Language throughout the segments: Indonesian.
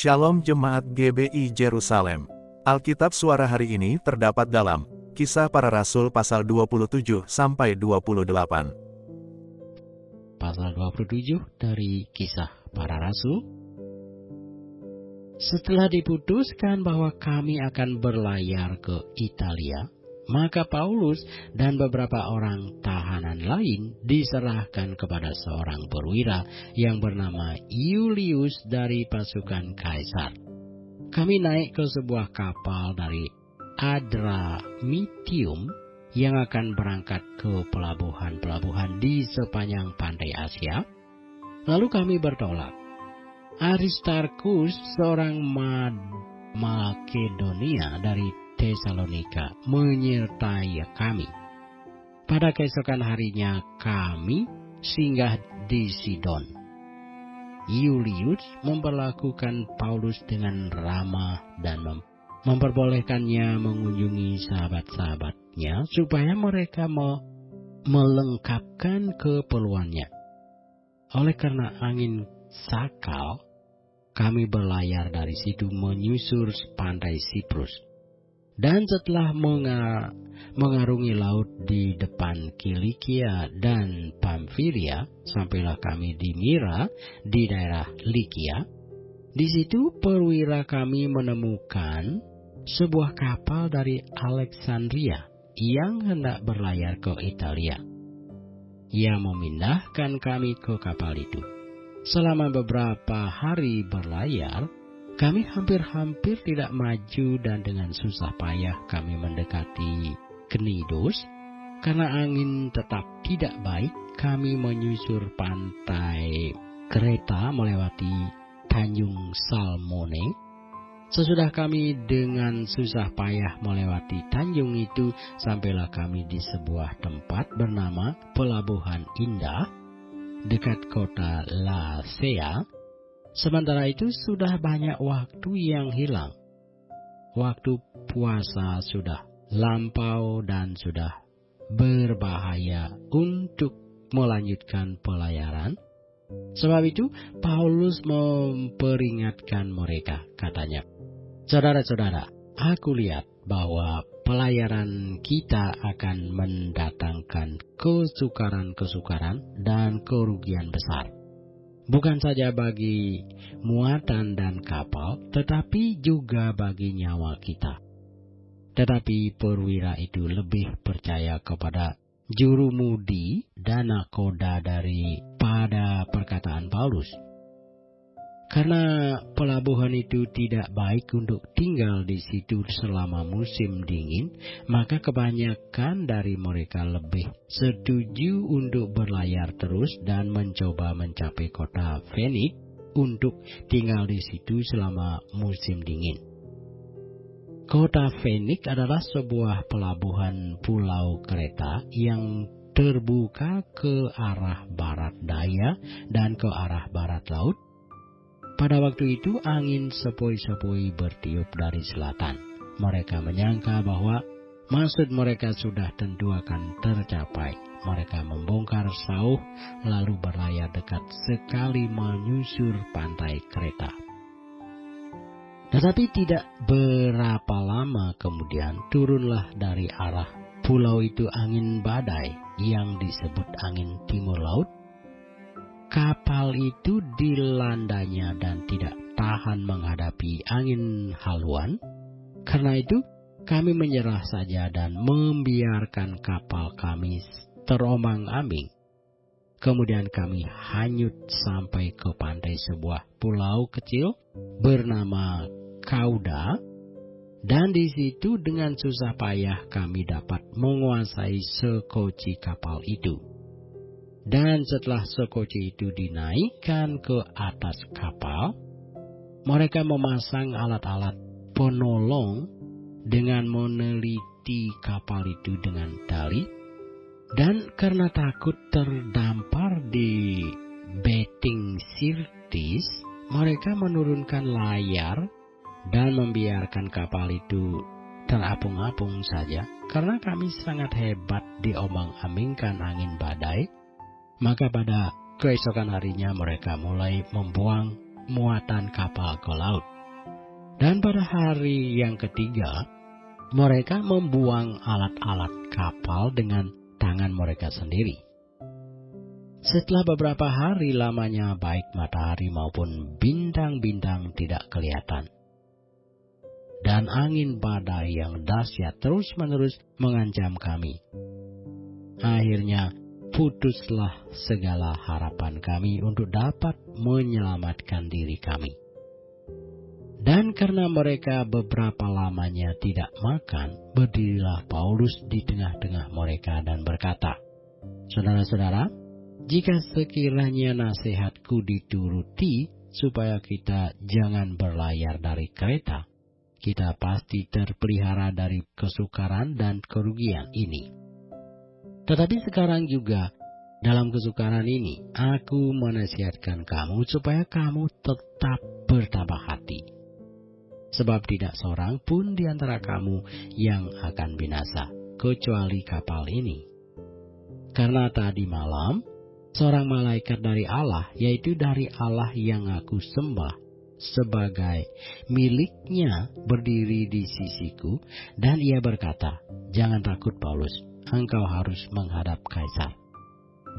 Shalom Jemaat GBI Jerusalem. Alkitab suara hari ini terdapat dalam Kisah Para Rasul pasal 27 sampai 28. Pasal 27 dari Kisah Para Rasul. Setelah diputuskan bahwa kami akan berlayar ke Italia, maka Paulus dan beberapa orang tahanan lain diserahkan kepada seorang perwira yang bernama Julius dari pasukan Kaisar. Kami naik ke sebuah kapal dari Adramitium yang akan berangkat ke pelabuhan-pelabuhan di sepanjang pantai Asia. Lalu kami bertolak. Aristarkus, seorang Makedonia dari Tesalonika, menyertai kami. Pada keesokan harinya kami singgah di Sidon. Julius memperlakukan Paulus dengan ramah dan memperbolehkannya mengunjungi sahabat-sahabatnya supaya mereka melengkapkan keperluannya. Oleh karena angin sakal, kami berlayar dari situ menyusur pantai Siprus. Dan setelah mengarungi laut di depan Kilikia dan Pamfilia, sampailah kami di Mira di daerah Likia. Di situ perwira kami menemukan sebuah kapal dari Alexandria yang hendak berlayar ke Italia. Ia memindahkan kami ke kapal itu. Selama beberapa hari berlayar, kami hampir-hampir tidak maju dan dengan susah payah kami mendekati Knidos. Karena angin tetap tidak baik, kami menyusur pantai Kreta melewati Tanjung Salmone. Sesudah kami dengan susah payah melewati tanjung itu, sampailah kami di sebuah tempat bernama Pelabuhan Indah, dekat kota Lasea. Sementara itu sudah banyak waktu yang hilang. Waktu puasa sudah lampau dan sudah berbahaya untuk melanjutkan pelayaran. Sebab itu Paulus memperingatkan mereka, katanya, "Saudara-saudara, aku lihat bahwa pelayaran kita akan mendatangkan kesukaran-kesukaran dan kerugian besar. Bukan saja bagi muatan dan kapal, tetapi juga bagi nyawa kita." Tetapi perwira itu lebih percaya kepada jurumudi dan nakoda daripada perkataan Paulus. Karena pelabuhan itu tidak baik untuk tinggal di situ selama musim dingin, maka kebanyakan dari mereka lebih setuju untuk berlayar terus dan mencoba mencapai kota Fenik untuk tinggal di situ selama musim dingin. Kota Fenik adalah sebuah pelabuhan pulau Kreta yang terbuka ke arah barat daya dan ke arah barat laut. Pada waktu itu angin sepoi-sepoi bertiup dari selatan. Mereka menyangka bahwa maksud mereka sudah tentu akan tercapai. Mereka membongkar sauh lalu berlayar dekat sekali menyusur pantai Kreta. Tetapi tidak berapa lama kemudian turunlah dari arah pulau itu angin badai yang disebut angin timur laut. Kapal itu dilandanya dan tidak tahan menghadapi angin haluan. Karena itu kami menyerah saja dan membiarkan kapal kami terombang-ambing. Kemudian kami hanyut sampai ke pantai sebuah pulau kecil bernama Kauda. Dan di situ dengan susah payah kami dapat menguasai sekoci kapal itu. Dan setelah sekoci itu dinaikkan ke atas kapal, mereka memasang alat-alat penolong dengan meneliti kapal itu dengan tali. Dan karena takut terdampar di beting Sirtis, mereka menurunkan layar dan membiarkan kapal itu terapung-apung saja. Karena kami sangat hebat diombang-ambingkan angin badai, maka pada keesokan harinya mereka mulai membuang muatan kapal ke laut. Dan pada hari yang ketiga, mereka membuang alat-alat kapal dengan tangan mereka sendiri. Setelah beberapa hari lamanya, baik matahari maupun bintang-bintang tidak kelihatan. Dan angin badai yang dahsyat terus-menerus mengancam kami. Akhirnya, putuslah segala harapan kami untuk dapat menyelamatkan diri kami. Dan karena mereka beberapa lamanya tidak makan, berdirilah Paulus di tengah-tengah mereka dan berkata, "Saudara-saudara, jika sekiranya nasihatku dituruti supaya kita jangan berlayar dari kereta, kita pasti terpelihara dari kesukaran dan kerugian ini. Tetapi sekarang juga, dalam kesukaran ini, aku menasihatkan kamu supaya kamu tetap bertabah hati. Sebab tidak seorang pun di antara kamu yang akan binasa, kecuali kapal ini. Karena tadi malam, seorang malaikat dari Allah, yaitu dari Allah yang aku sembah sebagai miliknya, berdiri di sisiku, dan ia berkata, 'Jangan takut Paulus, engkau harus menghadap Kaisar.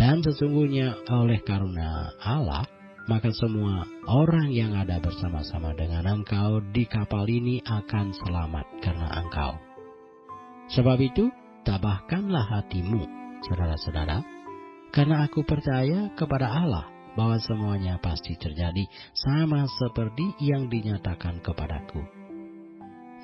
Dan sesungguhnya oleh karunia Allah, maka semua orang yang ada bersama-sama dengan engkau di kapal ini akan selamat karena engkau. Sebab itu, tabahkanlah hatimu, saudara-saudara, karena aku percaya kepada Allah bahwa semuanya pasti terjadi sama seperti yang dinyatakan kepadaku.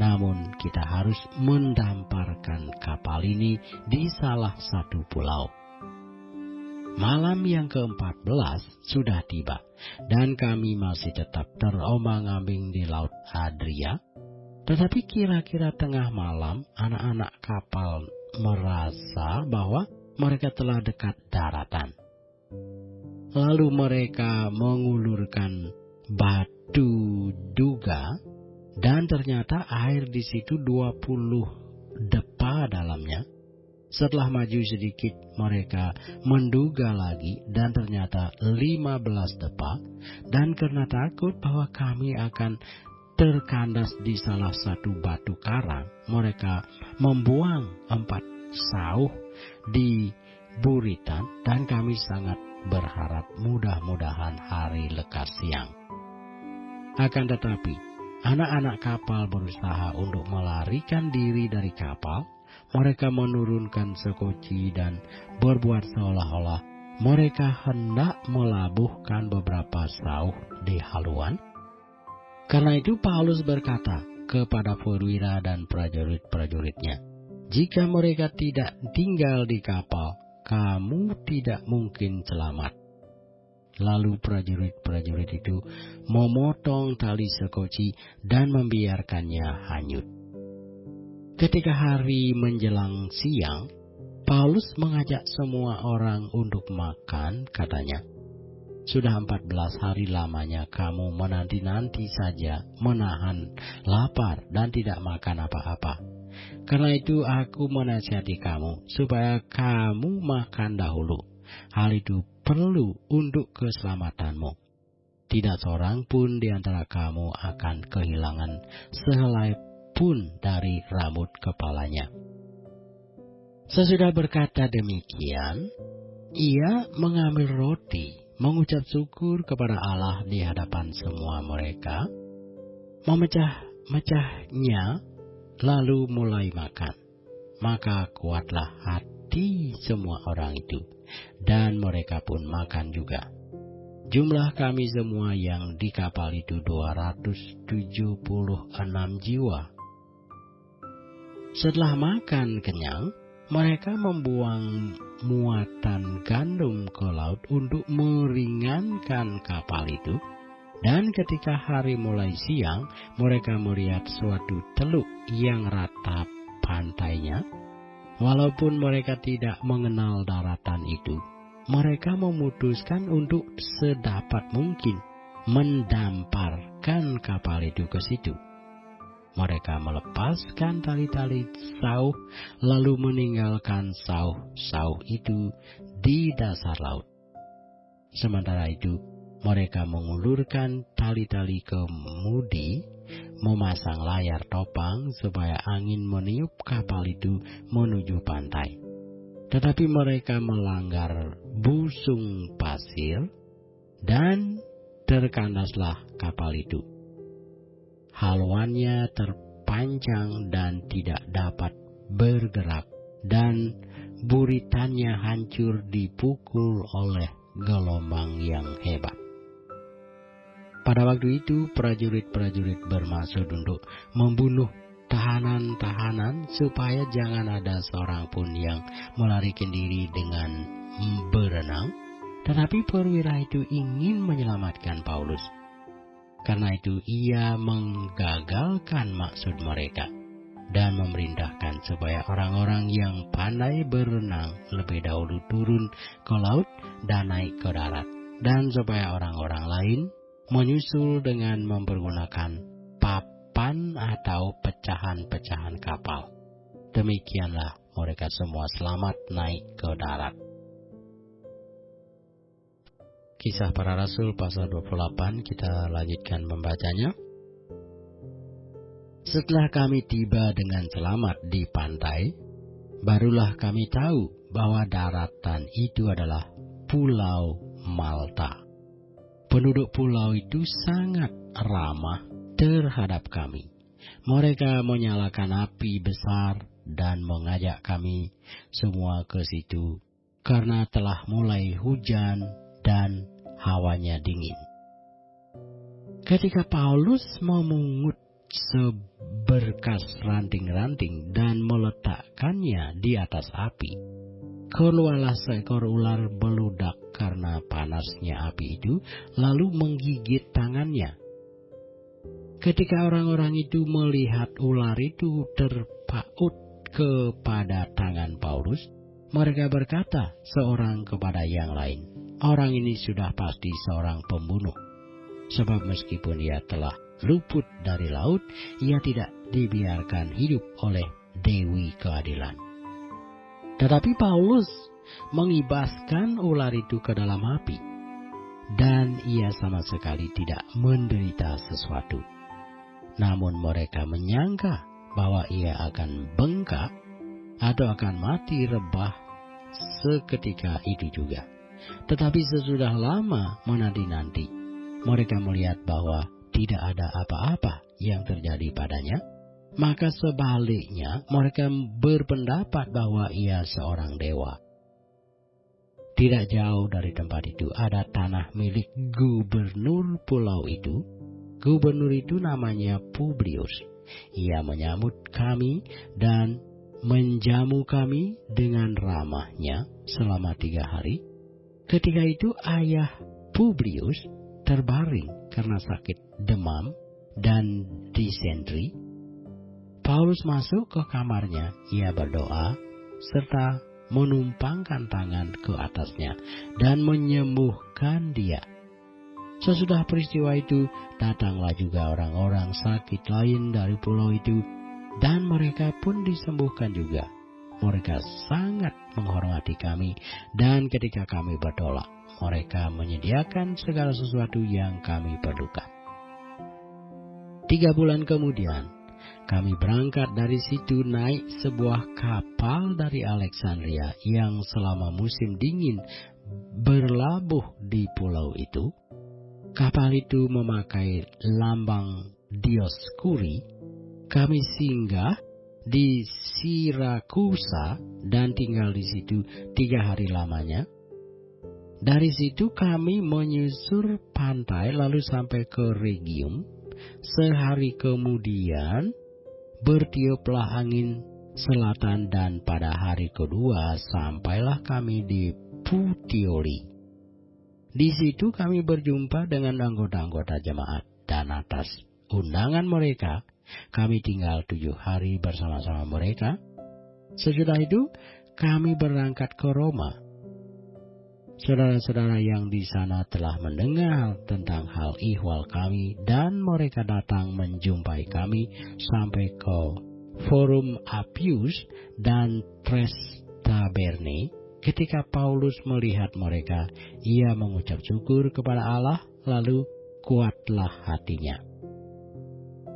Namun kita harus mendamparkan kapal ini di salah satu pulau.' Malam yang ke-14 sudah tiba, dan kami masih tetap terombang-ambing di Laut Adria. Tetapi kira-kira tengah malam, anak-anak kapal merasa bahwa mereka telah dekat daratan. Lalu mereka mengulurkan batu duga, dan ternyata air di situ 20 depa dalamnya. Setelah maju sedikit, mereka menduga lagi, dan ternyata 15 depa. Dan karena takut bahwa kami akan terkandas di salah satu batu karang, mereka membuang 4 sauh di buritan, dan kami sangat berharap mudah-mudahan hari lekas siang. Akan tetapi, anak-anak kapal berusaha untuk melarikan diri dari kapal. Mereka menurunkan sekoci dan berbuat seolah-olah mereka hendak melabuhkan beberapa sauh di haluan. Karena itu Paulus berkata kepada perwira dan prajurit-prajuritnya, "Jika mereka tidak tinggal di kapal, kamu tidak mungkin selamat." Lalu prajurit-prajurit itu memotong tali sekoci dan membiarkannya hanyut. Ketika hari menjelang siang, Paulus mengajak semua orang untuk makan, katanya, "Sudah 14 hari lamanya kamu menanti-nanti saja, menahan lapar dan tidak makan apa-apa. Karena itu aku menasihati kamu, supaya kamu makan dahulu. Hal itu perlu untuk keselamatanmu. Tidak seorang pun di antara kamu akan kehilangan sehelai pun dari rambut kepalanya." Sesudah berkata demikian, ia mengambil roti, mengucap syukur kepada Allah di hadapan semua mereka, memecah-mecahnya, lalu mulai makan. Maka kuatlah hati semua orang itu, dan mereka pun makan juga. Jumlah kami semua yang di kapal itu 276 jiwa. Setelah makan kenyang, mereka membuang muatan gandum ke laut untuk meringankan kapal itu. Dan ketika hari mulai siang, mereka melihat suatu teluk yang rata pantainya. Walaupun mereka tidak mengenal daratan itu, mereka memutuskan untuk sedapat mungkin mendamparkan kapal itu ke situ. Mereka melepaskan tali-tali sauh, lalu meninggalkan sauh-sauh itu di dasar laut. Sementara itu, Mereka mengulurkan tali-tali kemudi, memasang layar topang supaya angin meniup kapal itu menuju pantai. Tetapi mereka melanggar busung pasir dan terkandaslah kapal itu. Haluannya terpancang dan tidak dapat bergerak, dan buritannya hancur dipukul oleh gelombang yang hebat. Pada waktu itu prajurit-prajurit bermaksud untuk membunuh tahanan-tahanan supaya jangan ada seorang pun yang melarikan diri dengan berenang. Tetapi perwira itu ingin menyelamatkan Paulus. Karena itu ia menggagalkan maksud mereka dan memerintahkan supaya orang-orang yang pandai berenang lebih dahulu turun ke laut dan naik ke darat, dan supaya orang-orang lain menyusul dengan mempergunakan papan atau pecahan-pecahan kapal. Demikianlah mereka semua selamat naik ke darat. Kisah Para Rasul pasal 28, kita lanjutkan membacanya. Setelah kami tiba dengan selamat di pantai, barulah kami tahu bahwa daratan itu adalah Pulau Malta. Penduduk pulau itu sangat ramah terhadap kami. Mereka menyalakan api besar dan mengajak kami semua ke situ karena telah mulai hujan dan hawanya dingin. Ketika Paulus memungut seberkas ranting-ranting dan meletakkannya di atas api, keluarlah seekor ular beludak karena panasnya api itu, lalu menggigit tangannya. Ketika orang-orang itu melihat ular itu terpaut kepada tangan Paulus, mereka berkata seorang kepada yang lain, "Orang ini sudah pasti seorang pembunuh. Sebab meskipun ia telah luput dari laut, ia tidak dibiarkan hidup oleh Dewi Keadilan." Tetapi Paulus mengibaskan ular itu ke dalam api, dan ia sama sekali tidak menderita sesuatu. Namun mereka menyangka bahwa ia akan bengkak atau akan mati rebah seketika itu juga. Tetapi sesudah lama menanti-nanti, mereka melihat bahwa tidak ada apa-apa yang terjadi padanya. Maka sebaliknya mereka berpendapat bahwa ia seorang dewa. Tidak jauh dari tempat itu ada tanah milik gubernur pulau itu. Gubernur itu namanya Publius. Ia menyambut kami dan menjamu kami dengan ramahnya selama 3 hari. Ketika itu ayah Publius terbaring karena sakit demam dan disentri. Paulus masuk ke kamarnya, ia berdoa, serta menumpangkan tangan ke atasnya dan menyembuhkan dia. Sesudah peristiwa itu, datanglah juga orang-orang sakit lain dari pulau itu, dan mereka pun disembuhkan juga. Mereka sangat menghormati kami, dan ketika kami bertolak, mereka menyediakan segala sesuatu yang kami perlukan. 3 bulan kemudian, kami berangkat dari situ naik sebuah kapal dari Alexandria yang selama musim dingin berlabuh di pulau itu. Kapal itu memakai lambang Dioskuri. Kami singgah di Sirakusa dan tinggal di situ 3 hari lamanya. Dari situ kami menyusur pantai lalu sampai ke Rhegium. Sehari kemudian bertiuplah angin selatan dan pada hari kedua sampailah kami di Puteoli. Di situ kami berjumpa dengan anggota-anggota jemaat dan atas undangan mereka kami tinggal 7 hari bersama-sama mereka. Sesudah itu kami berangkat ke Roma. Saudara-saudara yang di sana telah mendengar tentang hal ihwal kami dan mereka datang menjumpai kami sampai ke Forum Appius dan Tres Taberne. Ketika Paulus melihat mereka, ia mengucap syukur kepada Allah, lalu kuatlah hatinya.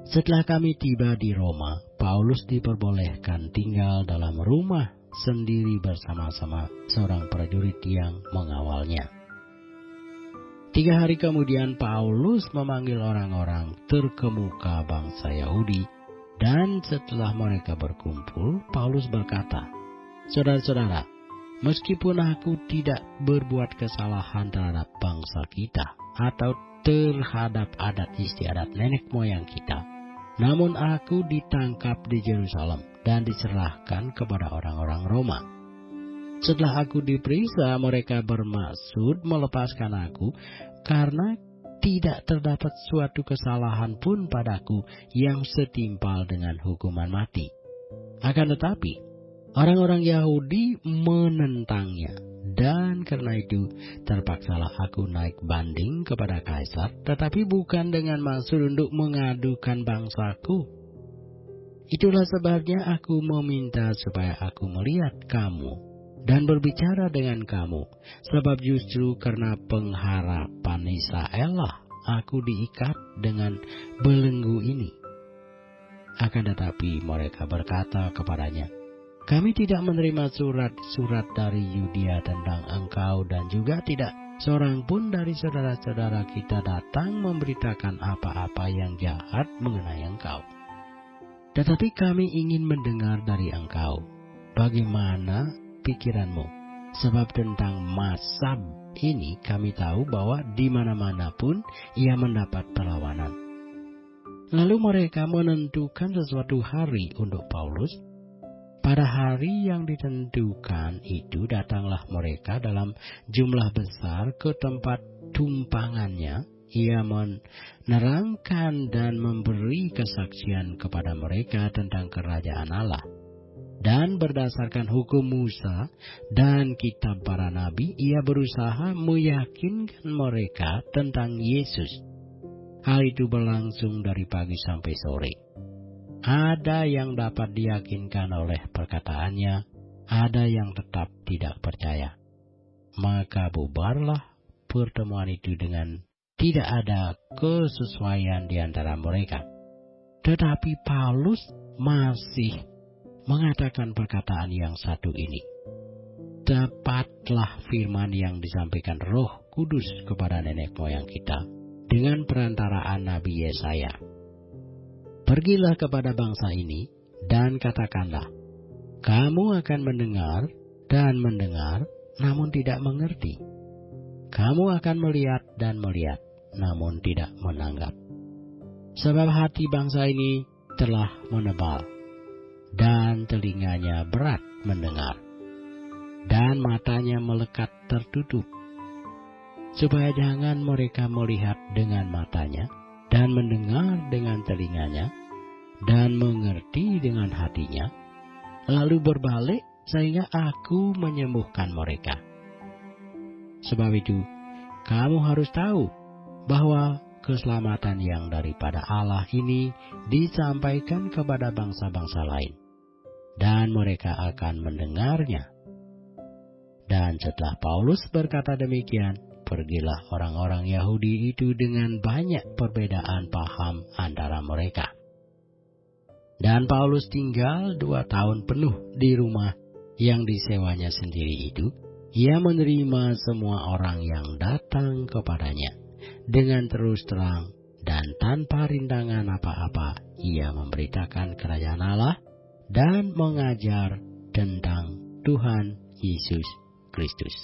Setelah kami tiba di Roma, Paulus diperbolehkan tinggal dalam rumah sendiri bersama-sama seorang prajurit yang mengawalnya. 3 hari kemudian Paulus memanggil orang-orang terkemuka bangsa Yahudi, dan setelah mereka berkumpul, Paulus berkata, "Saudara-saudara, meskipun aku tidak berbuat kesalahan terhadap bangsa kita atau terhadap adat istiadat nenek moyang kita, namun aku ditangkap di Yerusalem dan diserahkan kepada orang-orang Roma. Setelah aku diperiksa, mereka bermaksud melepaskan aku karena tidak terdapat suatu kesalahan pun padaku yang setimpal dengan hukuman mati. Akan tetapi, orang-orang Yahudi menentangnya, dan karena itu terpaksalah aku naik banding kepada Kaisar, tetapi bukan dengan maksud untuk mengadukan bangsaku. Itulah sebabnya aku meminta supaya aku melihat kamu dan berbicara dengan kamu, sebab justru karena pengharapan Israel lah aku diikat dengan belenggu ini." Akan tetapi mereka berkata kepadanya, "Kami tidak menerima surat-surat dari Yudea tentang engkau, dan juga tidak seorang pun dari saudara-saudara kita datang memberitakan apa-apa yang jahat mengenai engkau. Tetapi kami ingin mendengar dari engkau, bagaimana pikiranmu, sebab tentang Masab ini kami tahu bahwa di mana-mana pun ia mendapat perlawanan." Lalu mereka menentukan sesuatu hari untuk Paulus. Pada hari yang ditentukan itu datanglah mereka dalam jumlah besar ke tempat tumpangannya. Ia menerangkan dan memberi kesaksian kepada mereka tentang kerajaan Allah. Dan berdasarkan hukum Musa dan kitab para nabi, ia berusaha meyakinkan mereka tentang Yesus. Hal itu berlangsung dari pagi sampai sore. Ada yang dapat diyakinkan oleh perkataannya, ada yang tetap tidak percaya. Maka bubarlah pertemuan itu dengan tidak ada kesesuaian di antara mereka. Tetapi Paulus masih mengatakan perkataan yang satu ini. Tepatlah firman yang disampaikan Roh Kudus kepada nenek moyang kita dengan perantaraan Nabi Yesaya. "Pergilah kepada bangsa ini dan katakanlah, kamu akan mendengar dan mendengar, namun tidak mengerti. Kamu akan melihat dan melihat, namun tidak menanggap. Sebab hati bangsa ini telah menebal, dan telinganya berat mendengar, dan matanya melekat tertutup, supaya jangan mereka melihat dengan matanya, dan mendengar dengan telinganya, dan mengerti dengan hatinya, lalu berbalik sehingga aku menyembuhkan mereka. Sebab itu, kamu harus tahu bahwa keselamatan yang daripada Allah ini disampaikan kepada bangsa-bangsa lain, dan mereka akan mendengarnya." Dan setelah Paulus berkata demikian, pergilah orang-orang Yahudi itu dengan banyak perbedaan paham antara mereka. Dan Paulus tinggal 2 tahun penuh di rumah yang disewanya sendiri itu. Ia menerima semua orang yang datang kepadanya dengan terus terang dan tanpa rintangan apa-apa. Ia memberitakan kerajaan Allah dan mengajar tentang Tuhan Yesus Kristus.